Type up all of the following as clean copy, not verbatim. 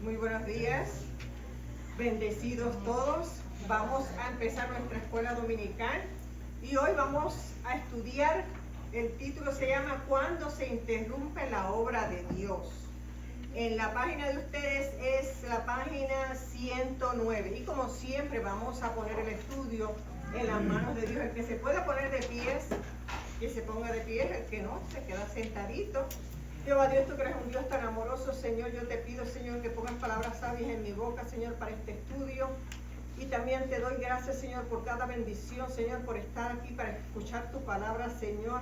Muy buenos días, bendecidos todos. Vamos a empezar nuestra escuela dominical y hoy vamos a estudiar, el título se llama ¿Cuándo se interrumpe la obra de Dios? En la página de ustedes es la página 109 y como siempre vamos a poner el estudio en las manos de Dios. El que se pueda poner de pies, que se ponga de pies, el que no, se queda sentadito. Jehová Dios, tú que eres un Dios tan amoroso, Señor, yo te pido, Señor, que pongas palabras sabias en mi boca, Señor, para este estudio. Y también te doy gracias, Señor, por cada bendición, Señor, por estar aquí para escuchar tu palabra, Señor.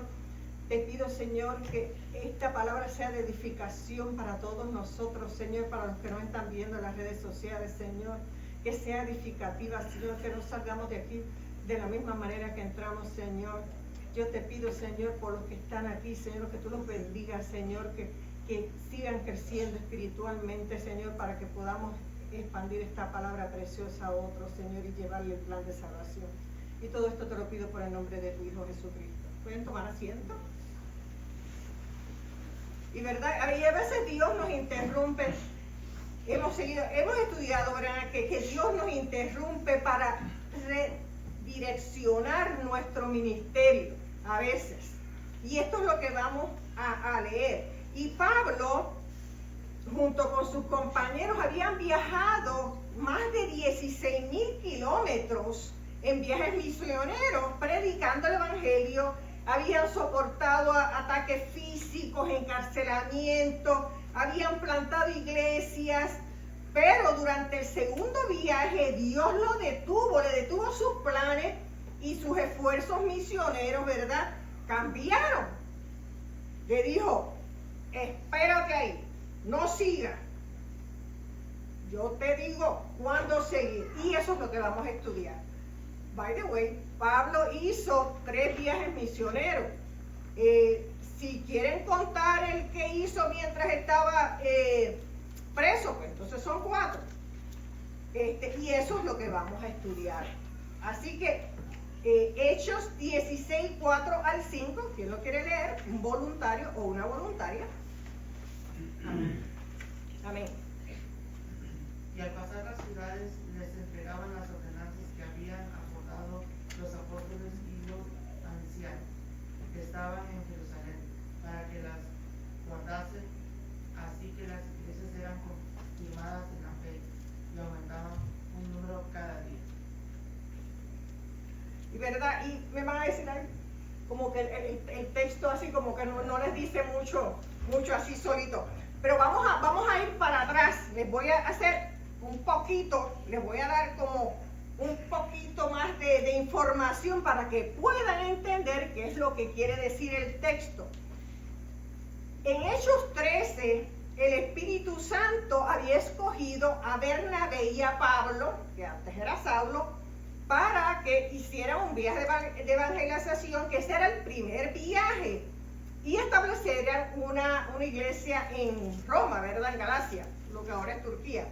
Te pido, Señor, que esta palabra sea de edificación para todos nosotros, Señor, para los que nos están viendo en las redes sociales, Señor. Que sea edificativa, Señor, que no salgamos de aquí de la misma manera que entramos, Señor. Yo te pido, Señor, por los que están aquí, Señor, que tú los bendigas, Señor, que sigan creciendo espiritualmente, Señor, para que podamos expandir esta palabra preciosa a otros, Señor, y llevarle el plan de salvación. Y todo esto te lo pido por el nombre de tu Hijo Jesucristo. ¿Pueden tomar asiento? Y verdad, a veces Dios nos interrumpe. Hemos estudiado, ¿verdad?, que Dios nos interrumpe para redireccionar nuestro ministerio. A veces. Y esto es lo que vamos a leer. Y Pablo, junto con sus compañeros, habían viajado más de 16,000 kilómetros en viajes misioneros, predicando el evangelio. Habían soportado ataques físicos, encarcelamiento, habían plantado iglesias. Pero durante el segundo viaje, Dios lo detuvo, le detuvo sus planes. Y sus esfuerzos misioneros, ¿verdad?, cambiaron. Le dijo, espérate ahí, no sigas. Yo te digo cuándo seguir. Y eso es lo que vamos a estudiar. By the way, Pablo hizo 3 viajes misioneros. Si quieren contar el que hizo mientras estaba preso, pues entonces son 4. Y eso es lo que vamos a estudiar. Así que Hechos 16, 4 al 5, ¿quién lo quiere leer? Un voluntario o una voluntaria. Amén. Amén. Y al pasar las ciudades les entregaban las ordenanzas que habían acordado los apóstoles y los ancianos que estaban en Jerusalén, para que las guardasen, así que las iglesias eran confirmadas en la fe y aumentaban un número cada día. Y verdad, y me van a decir como que el texto así como que no les dice mucho así solito. Pero vamos a ir para atrás. Les voy a hacer un poquito, les voy a dar como un poquito más de información para que puedan entender qué es lo que quiere decir el texto. En Hechos 13, el Espíritu Santo había escogido a Bernabé y a Pablo, que antes era Saulo, para que hiciera un viaje de evangelización, que ese era el primer viaje, y establecieran una iglesia en Roma, ¿verdad?, en Galacia, lo que ahora es Turquía.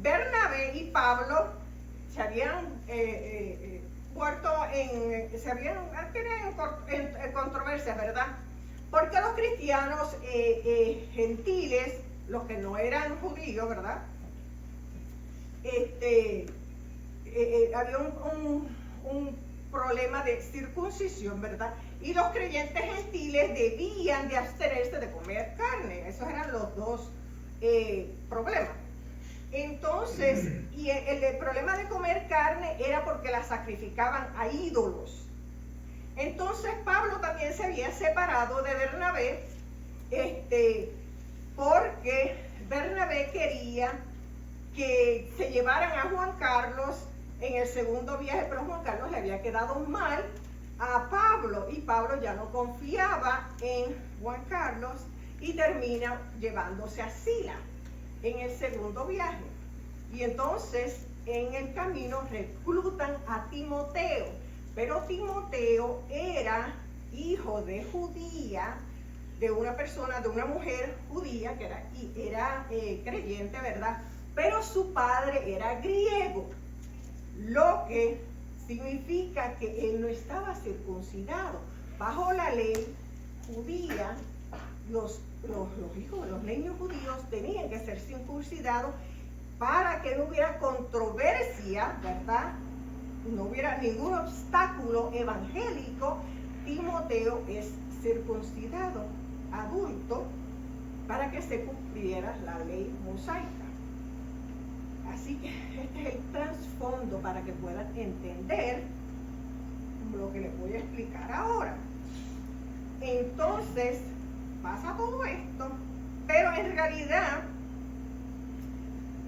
Bernabé y Pablo se habían en controversias, ¿verdad?, porque los cristianos gentiles, los que no eran judíos, ¿verdad?, había un problema de circuncisión, ¿verdad? Y los creyentes gentiles debían de abstenerse de comer carne. Esos eran los dos problemas. Entonces, y el problema de comer carne era porque la sacrificaban a ídolos. Entonces Pablo también se había separado de Bernabé, porque Bernabé quería que se llevaran a Juan Carlos en el segundo viaje, pero Juan Carlos le había quedado mal a Pablo y Pablo ya no confiaba en Juan Carlos y termina llevándose a Sila en el segundo viaje. Y entonces en el camino reclutan a Timoteo, pero Timoteo era hijo de judía, de una mujer judía que era creyente, ¿verdad? Pero su padre era griego, lo que significa que él no estaba circuncidado. Bajo la ley judía, los los niños judíos tenían que ser circuncidados para que no hubiera controversia, ¿verdad? No hubiera ningún obstáculo evangélico. Timoteo es circuncidado, adulto, para que se cumpliera la ley mosaica. Así que este es el trasfondo para que puedan entender lo que les voy a explicar ahora. Entonces, pasa todo esto, pero en realidad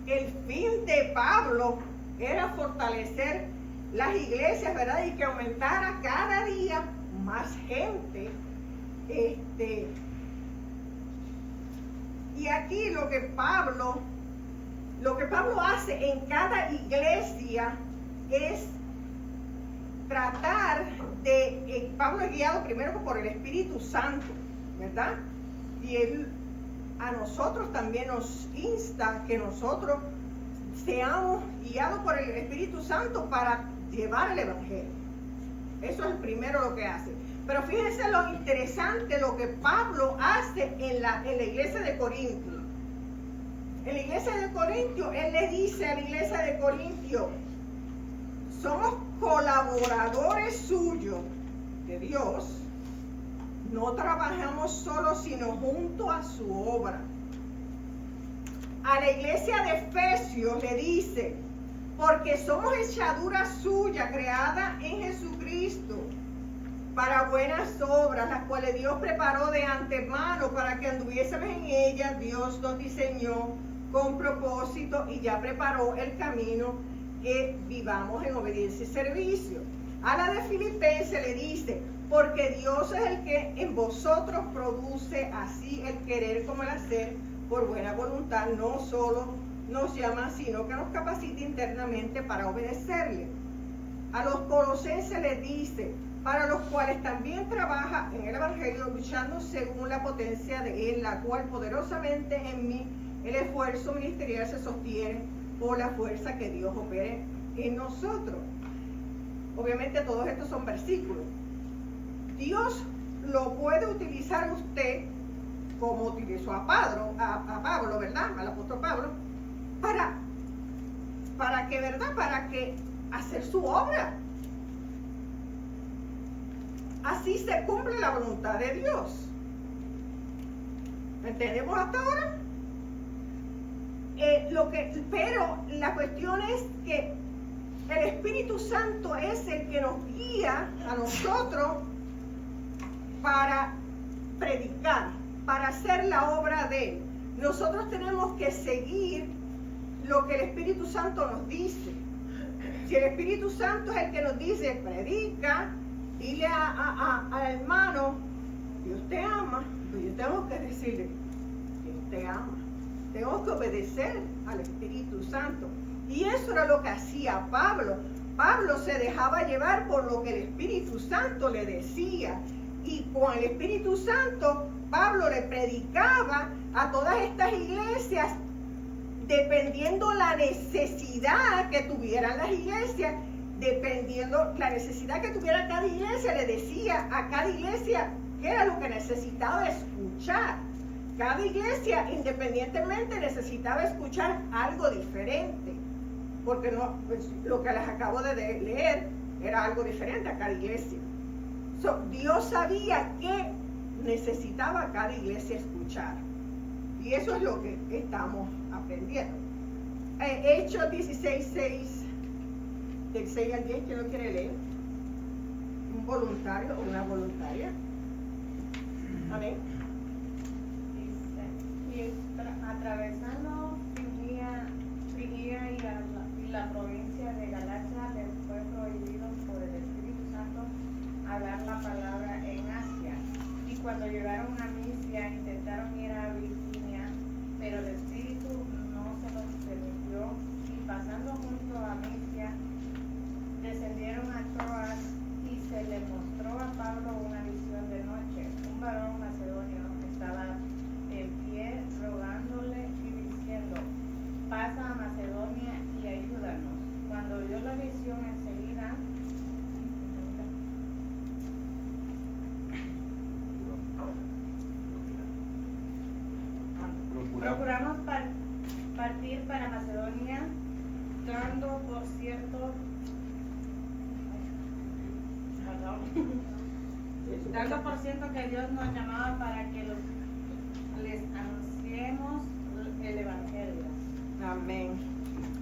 el fin de Pablo era fortalecer las iglesias, ¿verdad? Y que aumentara cada día más gente. Y aquí lo que Pablo hace en cada iglesia es tratar de, Pablo es guiado primero por el Espíritu Santo, ¿verdad? Y él a nosotros también nos insta que nosotros seamos guiados por el Espíritu Santo para llevar el Evangelio. Eso es primero lo que hace. Pero fíjense lo interesante, lo que Pablo hace en la iglesia de Corintio. En la iglesia de Corintio, él le dice a la iglesia de Corintio: somos colaboradores suyos de Dios, no trabajamos solos, sino junto a su obra. A la iglesia de Efesios le dice: porque somos hechadura suya, creada en Jesucristo, para buenas obras, las cuales Dios preparó de antemano para que anduviésemos en ellas. Dios nos diseñó con propósito y ya preparó el camino que vivamos en obediencia y servicio. A la de Filipenses le dice: porque Dios es el que en vosotros produce así el querer como el hacer por buena voluntad. No solo nos llama, sino que nos capacita internamente para obedecerle. A los Colosenses les dice: para los cuales también trabaja en el Evangelio, luchando según la potencia de Él, la cual poderosamente en mí el esfuerzo ministerial se sostiene por la fuerza que Dios opere en nosotros. Obviamente todos estos son versículos. Dios lo puede utilizar usted como utilizó a Pablo, ¿verdad? Al apóstol Pablo, para que, ¿verdad? Para que hacer su obra. Así se cumple la voluntad de Dios. ¿Entendemos hasta ahora? Pero la cuestión es que el Espíritu Santo es el que nos guía a nosotros para predicar, para hacer la obra de Él. Nosotros tenemos que seguir lo que el Espíritu Santo nos dice. Si el Espíritu Santo es el que nos dice: predica, dile al hermano, Dios te ama, pues yo tengo que decirle: Dios te ama. Tengo que obedecer al Espíritu Santo. Y eso era lo que hacía Pablo. Pablo se dejaba llevar por lo que el Espíritu Santo le decía. Y con el Espíritu Santo, Pablo le predicaba a todas estas iglesias, dependiendo la necesidad que tuvieran las iglesias, dependiendo la necesidad que tuviera cada iglesia, le decía a cada iglesia qué era lo que necesitaba escuchar. Cada iglesia independientemente necesitaba escuchar algo diferente, porque no, pues, lo que les acabo de leer era algo diferente a cada iglesia. Dios sabía qué necesitaba cada iglesia escuchar, y eso es lo que estamos aprendiendo. Hechos 16:6, del 6 al 10, ¿quién lo quiere leer? Un voluntario o una voluntaria. Amén. Y atravesando Frigia y la provincia de Galacia, les fue prohibido por el Espíritu Santo hablar la palabra en Asia. Y cuando llegaron a Misia, intentaron ir a Bitinia, pero el Espíritu no se los permitió. Y pasando junto a Misia, descendieron a Troas, y se le mostró a Pablo una visión de noche. Un varón macedonio estaba en pie rogando cierto, tanto por ciento que Dios nos llamaba para que les anunciemos el Evangelio. Amén.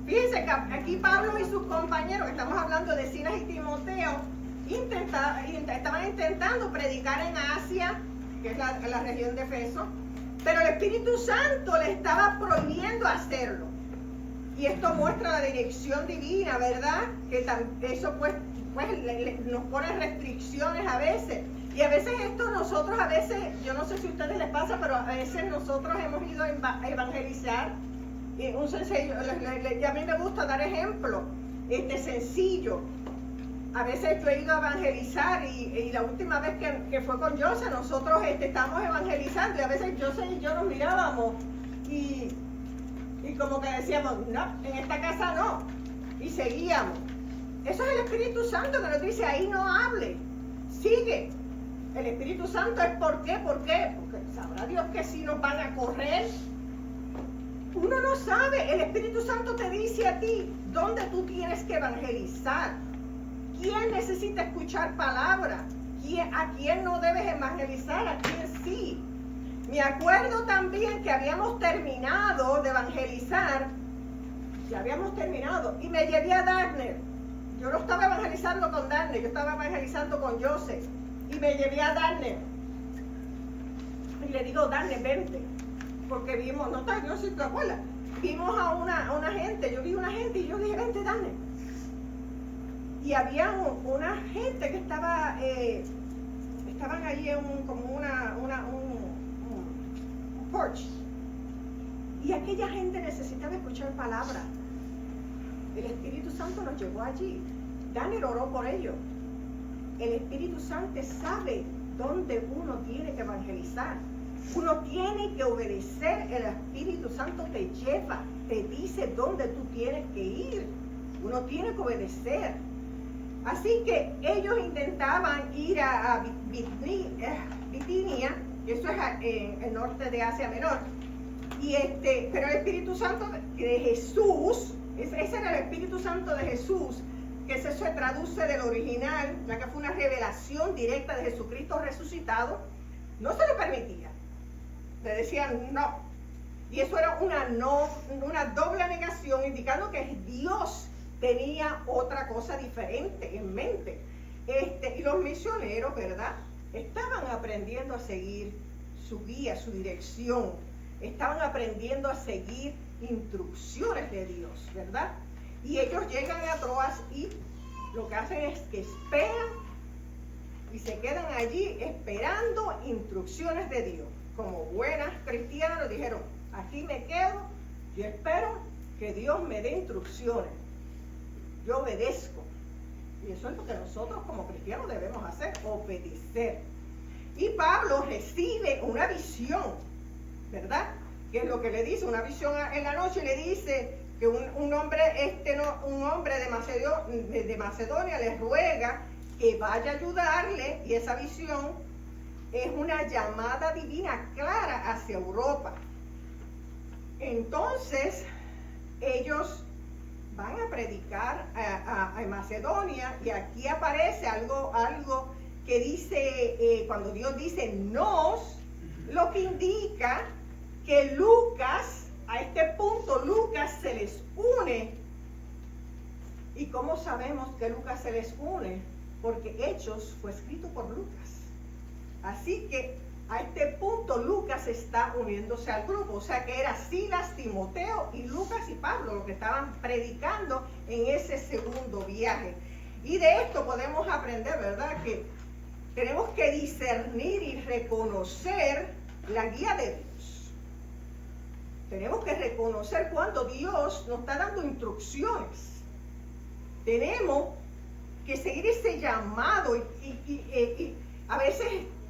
Fíjense que aquí Pablo y sus compañeros, que estamos hablando de Silas y Timoteo, estaban intentando predicar en Asia, que es la región de Efeso, pero el Espíritu Santo le estaba prohibiendo hacerlo. Y esto muestra la dirección divina, ¿verdad? Que eso pues nos pone restricciones a veces. Y a veces esto nosotros, yo no sé si a ustedes les pasa, pero a veces nosotros hemos ido a evangelizar. Un sencillo, y a mí me gusta dar ejemplo, sencillo. A veces yo he ido a evangelizar y la última vez que fue con Jose, nosotros estábamos evangelizando y a veces Jose y yo nos mirábamos y como que decíamos, no, en esta casa no, y seguíamos. Eso es el Espíritu Santo que nos dice, ahí no hable, sigue. El Espíritu Santo es ¿por qué? Porque sabrá Dios que si nos van a correr. Uno no sabe, el Espíritu Santo te dice a ti dónde tú tienes que evangelizar. ¿Quién necesita escuchar palabra? ¿A quién no debes evangelizar? ¿A quién sí? Me acuerdo también que habíamos terminado de evangelizar, ya habíamos terminado, y me llevé a Darner. Yo no estaba evangelizando con Darner, yo estaba evangelizando con Joseph. Y me llevé a Darner. Y le digo, Darner, vente. Porque vimos, no sé si te acuerdas, vimos a una gente, yo vi una gente y yo dije, vente, Darner. Y había una gente que estaban allí en un porch. Y aquella gente necesitaba escuchar palabra. El Espíritu Santo nos llevó allí. Daniel oró por ellos. El Espíritu Santo sabe dónde uno tiene que evangelizar. Uno tiene que obedecer. El Espíritu Santo te lleva, te dice dónde tú tienes que ir. Uno tiene que obedecer. Así que ellos intentaban ir a Bitinia, eso es en el norte de Asia Menor. Pero el Espíritu Santo de Jesús, ese era el Espíritu Santo de Jesús, que eso se traduce del original, ya que fue una revelación directa de Jesucristo resucitado, no se lo permitía. Le decían no. Y eso era una doble negación, indicando que Dios tenía otra cosa diferente en mente. Y los misioneros, ¿verdad? Estaban aprendiendo a seguir su guía, su dirección. Estaban aprendiendo a seguir instrucciones de Dios, ¿verdad? Y ellos llegan a Troas y lo que hacen es que esperan y se quedan allí esperando instrucciones de Dios. Como buenas cristianas dijeron, aquí me quedo, yo espero que Dios me dé instrucciones. Yo obedezco. Y eso es lo que nosotros como cristianos debemos hacer, obedecer. Y Pablo recibe una visión, ¿verdad? Que es lo que le dice, una visión en la noche, le dice que un hombre de Macedonia le ruega que vaya a ayudarle, y esa visión es una llamada divina clara hacia Europa. Entonces, ellos van a predicar a Macedonia, y aquí aparece algo que dice, cuando Dios dice nos, lo que indica que Lucas, a este punto Lucas se les une. ¿Y cómo sabemos que Lucas se les une? Porque Hechos fue escrito por Lucas. Así que a este punto Lucas está uniéndose al grupo, o sea que era Silas, Timoteo y Lucas y Pablo los que estaban predicando en ese segundo viaje. Y de esto podemos aprender, ¿verdad? Que tenemos que discernir y reconocer la guía de Dios. Tenemos que reconocer cuando Dios nos está dando instrucciones. Tenemos que seguir ese llamado y a veces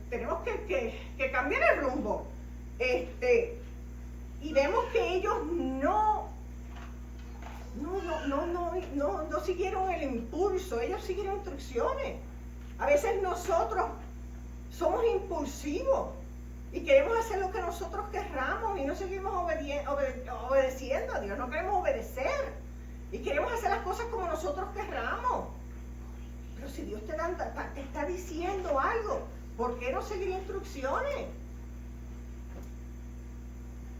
tenemos que cambiar el rumbo. Y vemos que ellos no siguieron el impulso, ellos siguieron instrucciones. A veces nosotros somos impulsivos y queremos hacer lo que nosotros querramos y no seguimos obedeciendo a Dios, no queremos obedecer y queremos hacer las cosas como nosotros nosotros querramos. Pero si Dios te está diciendo algo, ¿por qué no seguir instrucciones?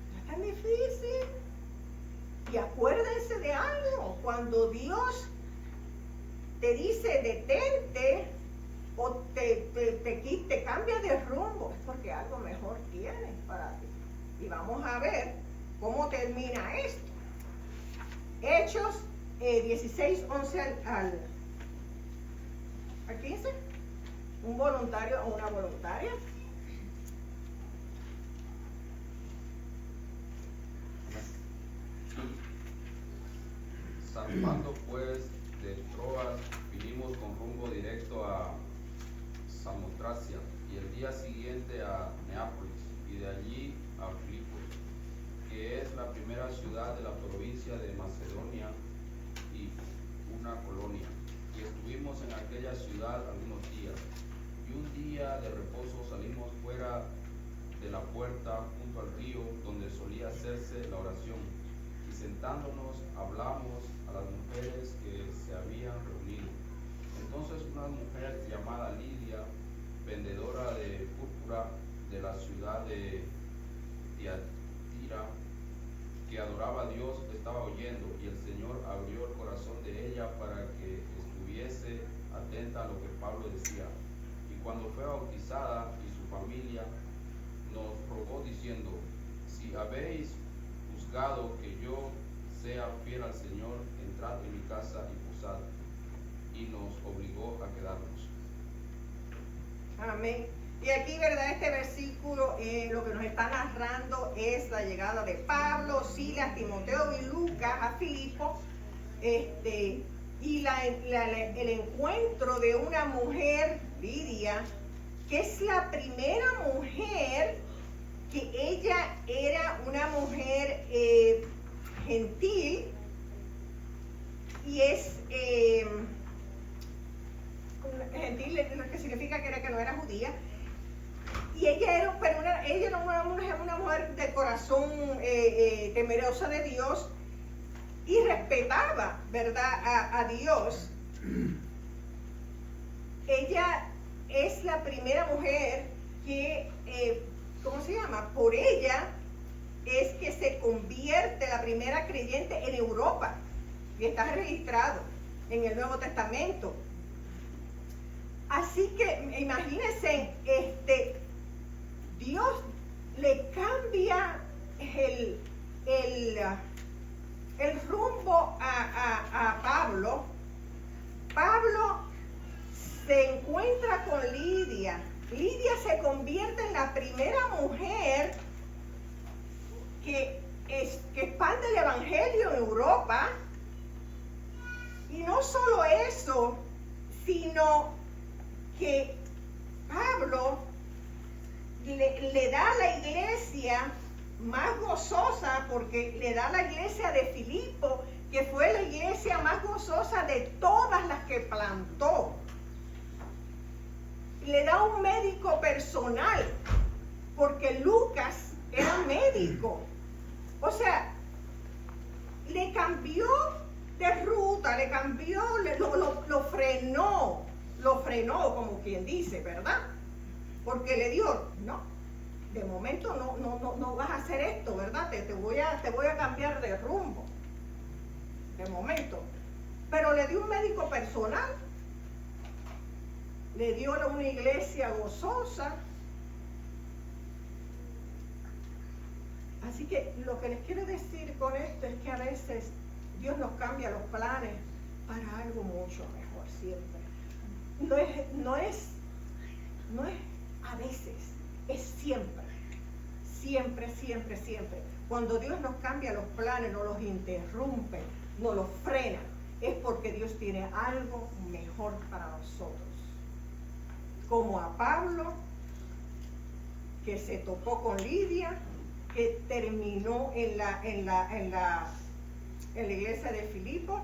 No es tan difícil. Y acuérdense de algo, cuando Dios te dice detente o te cambia de rumbo, es porque algo mejor tiene para ti. Y vamos a ver cómo termina esto. Hechos 16, 11 al 15. Un voluntario o una voluntaria. Zarpando pues de Troas, vinimos con rumbo directo a Samotracia y el día siguiente a Neápolis y de allí a Filipos, que es la primera ciudad de la provincia de Macedonia y una colonia. Y estuvimos en aquella ciudad algunos días. Y un día de reposo salimos fuera de la puerta junto al río donde solía hacerse la oración. Y sentándonos hablamos a las mujeres que se habían reunido. Entonces una mujer llamada Lidia, vendedora de púrpura de la ciudad de Tiatira, que adoraba a Dios, estaba oyendo, y el Señor abrió el corazón de ella para que estuviese atenta a lo que Pablo decía. Y cuando fue bautizada y su familia, nos rogó diciendo: si habéis juzgado que yo sea fiel al Señor, entrad en mi casa y posad. Y nos obligó a quedarnos. Amén. Y aquí, ¿verdad? Este versículo lo que nos está narrando es la llegada de Pablo, Silas, Timoteo y Lucas a Filipo, y el encuentro de una mujer, Lidia, que es la primera mujer, que ella era una mujer gentil, y es gentil, lo que significa que no era judía. Y ella era una mujer de corazón temerosa de Dios y respetaba, ¿verdad?, a Dios. Ella es la primera mujer que, ¿cómo se llama? Por ella es que se convierte la primera creyente en Europa y está registrado en el Nuevo Testamento. Así que imagínense, Dios le cambia el rumbo a Pablo. Pablo se encuentra con Lidia. Lidia se convierte en la primera mujer que expande el evangelio en Europa. Y no solo eso, sino que Pablo le da a la iglesia más gozosa, porque le da a la iglesia de Filipo, que fue la iglesia más gozosa de todas las que plantó. Le da un médico personal, porque Lucas era médico. O sea, le cambió de ruta, le cambió, lo frenó, como quien dice, ¿verdad? Porque le dio, no, de momento no vas a hacer esto, ¿verdad? Te voy a cambiar de rumbo, de momento. Pero le dio un médico personal, le dio una iglesia gozosa. Así que lo que les quiero decir con esto es que a veces Dios nos cambia los planes para algo mucho mejor siempre. No es a veces, es siempre. Siempre. Cuando Dios nos cambia los planes, nos los interrumpe, nos los frena, es porque Dios tiene algo mejor para nosotros. Como a Pablo, que se topó con Lidia, que terminó en la iglesia de Filipo.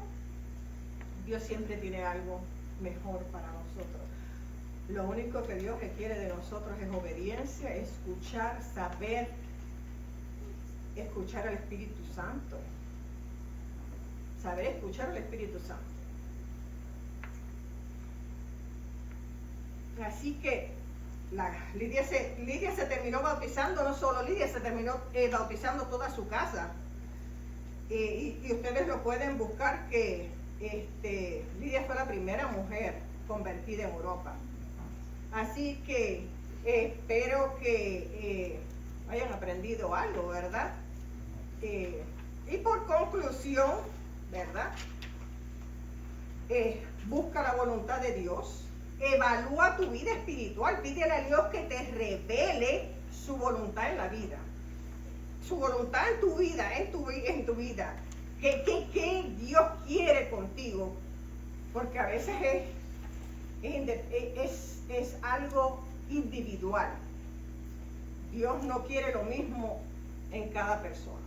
Dios siempre tiene algo mejor para nosotros. Lo único que Dios requiere de nosotros es obediencia, escuchar, saber, escuchar al Espíritu Santo. Saber escuchar al Espíritu Santo. Así que Lidia se terminó bautizando, no solo Lidia, se terminó bautizando toda su casa. Y ustedes lo pueden buscar que Lidia fue la primera mujer convertida en Europa. Así que espero que hayan aprendido algo, ¿verdad? Y por conclusión, ¿verdad? Busca la voluntad de Dios, evalúa tu vida espiritual, pídele a Dios que te revele su voluntad en la vida, su voluntad en tu vida, en tu vida, que Dios quiere contigo, porque a veces es algo individual. Dios no quiere lo mismo en cada persona.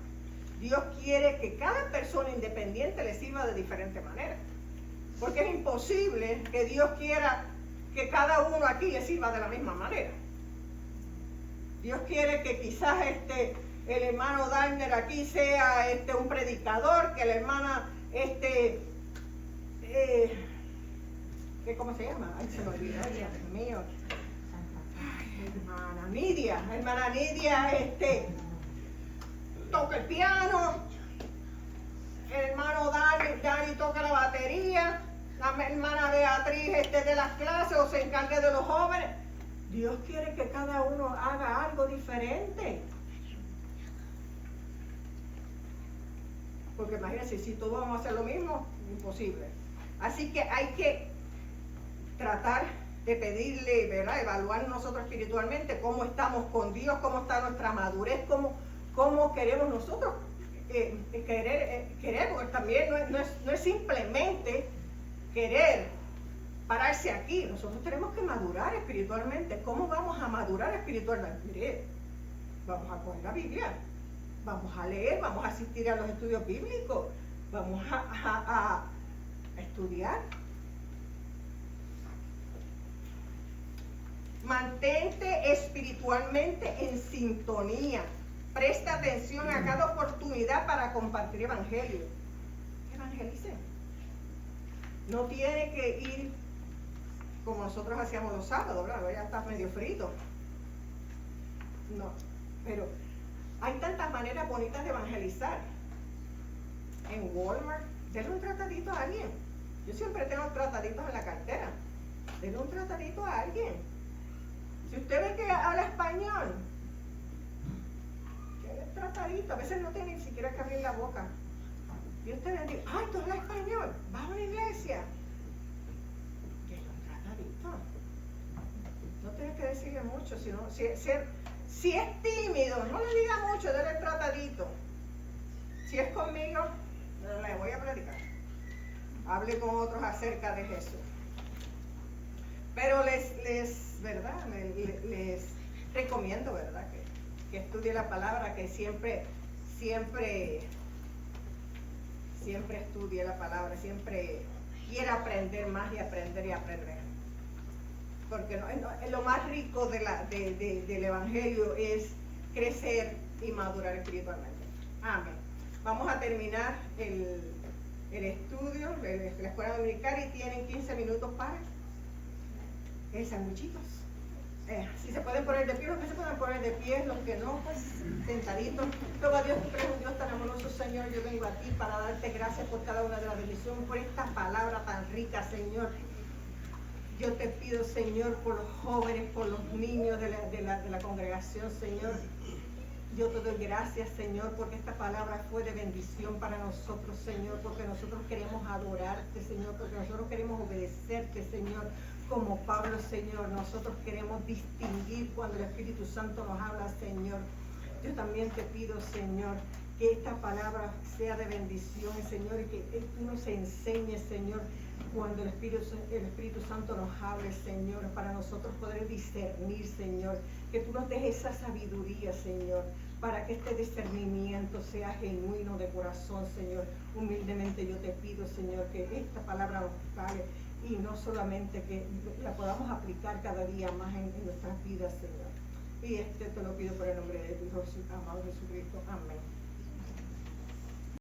Dios quiere que cada persona independiente le sirva de diferente manera. Porque es imposible que Dios quiera que cada uno aquí le sirva de la misma manera. Dios quiere que quizás el hermano Dainer aquí sea un predicador, que la hermana ¿cómo se llama? Ay, se me olvidó, Dios mío. Ay, hermana Nidia, toca el piano, el hermano Dani toca la batería, la hermana Beatriz de las clases o se encargue de los jóvenes. Dios quiere que cada uno haga algo diferente. Porque imagínense, si todos vamos a hacer lo mismo, imposible. Así que hay que tratar de pedirle, ¿verdad? Evaluar nosotros espiritualmente cómo estamos con Dios, cómo está nuestra madurez, cómo queremos nosotros querer, porque también no es simplemente querer pararse aquí. Nosotros tenemos que madurar espiritualmente. ¿Cómo vamos a madurar espiritualmente? Mire, vamos a coger la Biblia, vamos a leer, vamos a asistir a los estudios bíblicos, vamos a estudiar. Mantente espiritualmente en sintonía. Presta atención a cada oportunidad para compartir evangelio. Evangelice. No tiene que ir como nosotros hacíamos los sábados, ¿verdad? Ya está medio frito. No, pero hay tantas maneras bonitas de evangelizar. En Walmart, denle un tratadito a alguien. Yo siempre tengo trataditos en la cartera. Denle un tratadito a alguien. Si usted ve que habla español, que es tratadito, a veces no tiene ni siquiera que abrir la boca. Y usted le dice, ay, tú hablas español, vas a una iglesia. Que es un tratadito. No tienes que decirle mucho, sino, si es tímido, no le diga mucho, déle el tratadito. Si es conmigo, le voy a predicar. Hable con otros acerca de Jesús. Pero les recomiendo, ¿verdad? Que estudie la palabra, que siempre estudie la palabra, siempre quiera aprender más y aprender. Porque lo más rico del Evangelio es crecer y madurar espiritualmente. Amén. Vamos a terminar el estudio de la escuela dominical y tienen 15 minutos para sanguchitos. Si se pueden poner de pie, los que se pueden poner de pie, los que no, pues sentaditos. Luego a Dios, tú eres un Dios tan amoroso, Señor. Yo vengo a ti para darte gracias por cada una de las bendiciones, por esta palabra tan rica, Señor. Yo te pido, Señor, por los jóvenes, por los niños de la congregación, Señor. Yo te doy gracias, Señor, porque esta palabra fue de bendición para nosotros, Señor, porque nosotros queremos adorarte, Señor, porque nosotros queremos obedecerte, Señor. Como Pablo, Señor, nosotros queremos distinguir cuando el Espíritu Santo nos habla, Señor. Yo también te pido, Señor, que esta palabra sea de bendición, Señor, y que tú nos enseñes, Señor, cuando el Espíritu Santo nos hable, Señor, para nosotros poder discernir, Señor. Que tú nos des esa sabiduría, Señor, para que este discernimiento sea genuino de corazón, Señor. Humildemente yo te pido, Señor, que esta palabra nos cale y no solamente que la podamos aplicar cada día más en nuestras vidas, Señor. Y te lo pido por el nombre de tu Hijo amado Jesucristo. Amén.